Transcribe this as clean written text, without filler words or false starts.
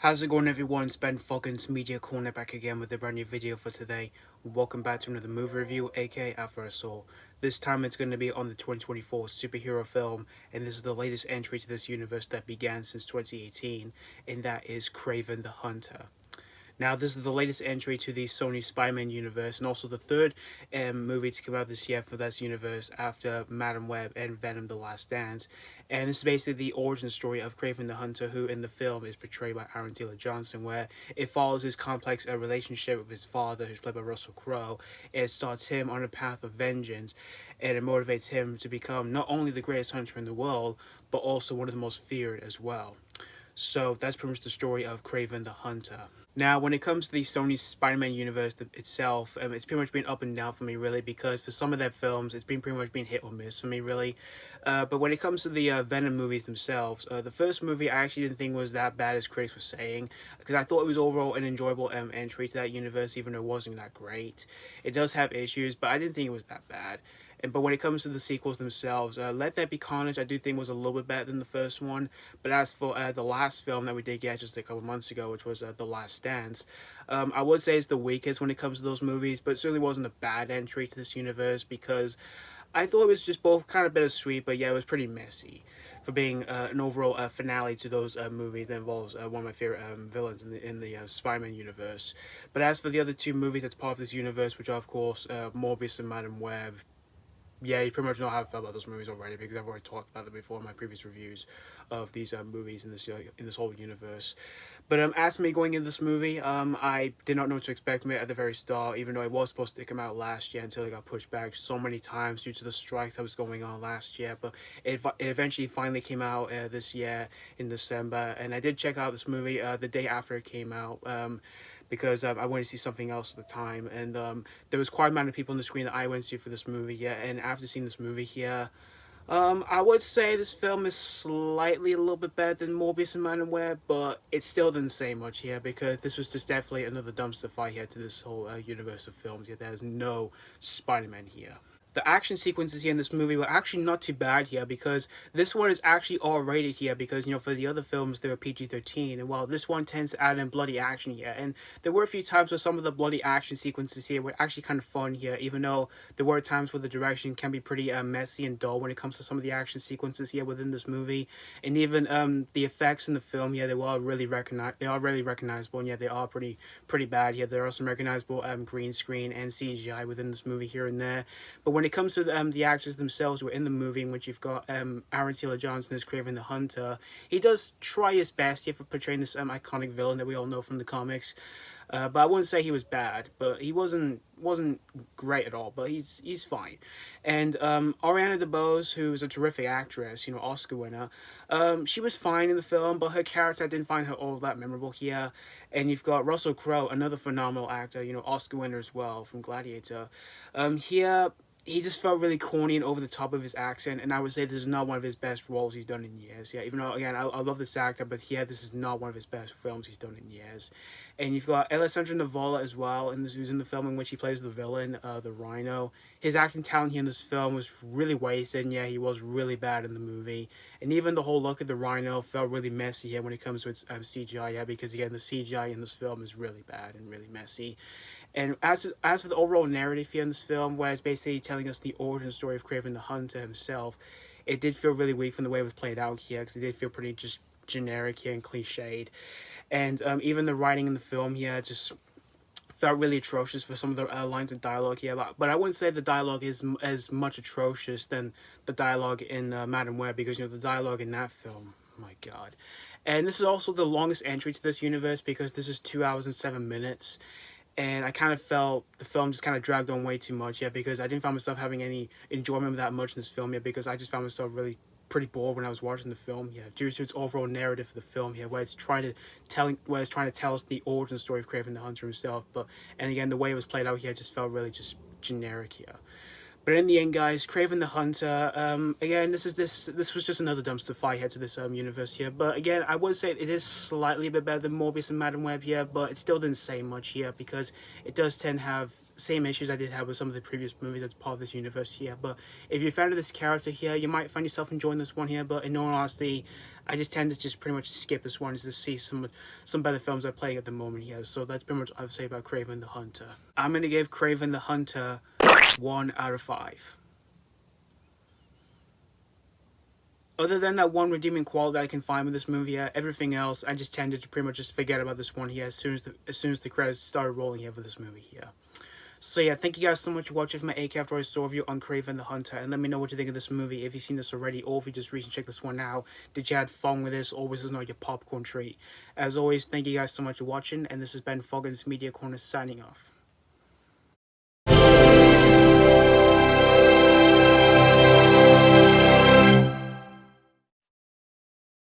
How's it going, everyone? It's Ben Foggins Media Corner back again with a brand new video for today. Welcome back to another movie review, aka After I Saw. This time it's going to be on the 2024 superhero film, and this is the latest entry to this universe that began since 2018, and that is Kraven the Hunter. Now, this is the latest entry to the Sony Spider-Man universe, and also the third movie to come out this year for this universe after Madam Web and Venom: The Last Dance. And this is basically the origin story of Kraven the Hunter, who in the film is portrayed by Ariana, where it follows his complex relationship with his father, who's played by Russell Crowe. It starts him on a path of vengeance, and it motivates him to become not only the greatest hunter in the world, but also one of the most feared as well. So that's pretty much the story of Kraven the Hunter. Now, when it comes to the Sony Spider-Man universe itself, it's pretty much been up and down for me, really, because for some of their films, it's been pretty much been hit or miss for me, really. But when it comes to the Venom movies themselves, the first movie I actually didn't think was that bad as critics were saying, because I thought it was overall an enjoyable entry to that universe, even though it wasn't that great. It does have issues, but I didn't think it was that bad. But when it comes to the sequels themselves, Let There Be Carnage I do think was a little bit better than the first one. But as for the last film that we did get just a couple months ago, which was The Last Dance, I would say it's the weakest when it comes to those movies, but it certainly wasn't a bad entry to this universe because I thought it was just both kind of bittersweet, but yeah, it was pretty messy for being an overall finale to those movies that involves one of my favorite villains in the Spider-Man universe. But as for the other two movies that's part of this universe, which are of course Morbius and Madam Web, yeah, you pretty much know how I felt about those movies already because I've already talked about them before in my previous reviews of these movies in this whole universe. But as for me going into this movie, I did not know what to expect from it at the very start, even though it was supposed to come out last year until it got pushed back so many times due to the strikes that was going on last year. But it eventually finally came out this year in December, and I did check out this movie the day after it came out. Because I wanted to see something else at the time, and there was quite a amount of people on the screen that I went to see for this movie. Yeah, and after seeing this movie here, I would say this film is slightly a little bit better than Morbius and Man Web, but it still didn't say much here because this was just definitely another dumpster fire here to this whole universe of films. Yet there's no Spider-Man here. The action sequences here in this movie were actually not too bad here because this one is actually R-rated here because, for the other films, they were PG-13. And while this one tends to add in bloody action here. And there were a few times where some of the bloody action sequences here were actually kind of fun here, even though there were times where the direction can be pretty messy and dull when it comes to some of the action sequences here within this movie. And even the effects in the film here, they are really recognizable, and yeah, they are pretty bad here. There are some recognizable green screen and CGI within this movie here and there. But when it comes to the actors themselves who are in the movie, in which you've got Aaron Taylor Johnson as Kraven the Hunter, he does try his best here for portraying this iconic villain that we all know from the comics. But I wouldn't say he was bad, but he wasn't great at all. But he's fine. And Ariana DeBose, who's a terrific actress, Oscar winner, she was fine in the film, but her character I didn't find her all that memorable here. And you've got Russell Crowe, another phenomenal actor, Oscar winner as well from Gladiator. Here he just felt really corny and over the top of his accent, and I would say this is not one of his best roles he's done in years. Yeah, even though, again, I love this actor, but yeah, this is not one of his best films he's done in years. And you've got Alessandro Nivola as well, who's in the film in which he plays the villain, the Rhino. His acting talent here in this film was really wasted, and yeah, he was really bad in the movie. And even the whole look of the Rhino felt really messy here when it comes to its CGI, yeah, because again, the CGI in this film is really bad and really messy. And as for the overall narrative here in this film, where it's basically telling us the origin story of Kraven the Hunter himself, it did feel really weak from the way it was played out here, because it did feel pretty just generic here and cliched. And even the writing in the film here just felt really atrocious for some of the lines of dialogue here. But I wouldn't say the dialogue is as much atrocious than the dialogue in Madam Web, because the dialogue in that film, my god. And this is also the longest entry to this universe because this is 2 hours and 7 minutes. And I kind of felt the film just kind of dragged on way too much, yeah, because I didn't find myself having any enjoyment of that much in this film, yeah, because I just found myself really pretty bored when I was watching the film, yeah, due to its overall narrative for the film here, where it's trying to tell us the origin story of Kraven the Hunter himself, and again, the way it was played out here just felt really just generic here. But in the end, guys, Kraven the Hunter, again, this was just another dumpster fire here to this universe here. But again, I would say it is slightly a bit better than Morbius and Madam Web here, but it still didn't say much here because it does tend to have same issues I did have with some of the previous movies that's part of this universe here. But if you're a fan of this character here, you might find yourself enjoying this one here. But in all honesty, I just tend to just pretty much skip this one just to see some better films are playing at the moment here. So that's pretty much what I would say about Kraven the Hunter. I'm gonna give Kraven the Hunter 1 out of 5. Other than that one redeeming quality that I can find with this movie here, everything else I just tended to pretty much just forget about this one here as soon as the credits started rolling here for this movie here. So yeah, thank you guys so much for watching my AK After I Saw review on Kraven the Hunter, and let me know what you think of this movie if you've seen this already, or if you just recently checked this one out. Did you have fun with this, or was this not your popcorn treat? As always, thank you guys so much for watching, and this has been Foggins Media Corner signing off.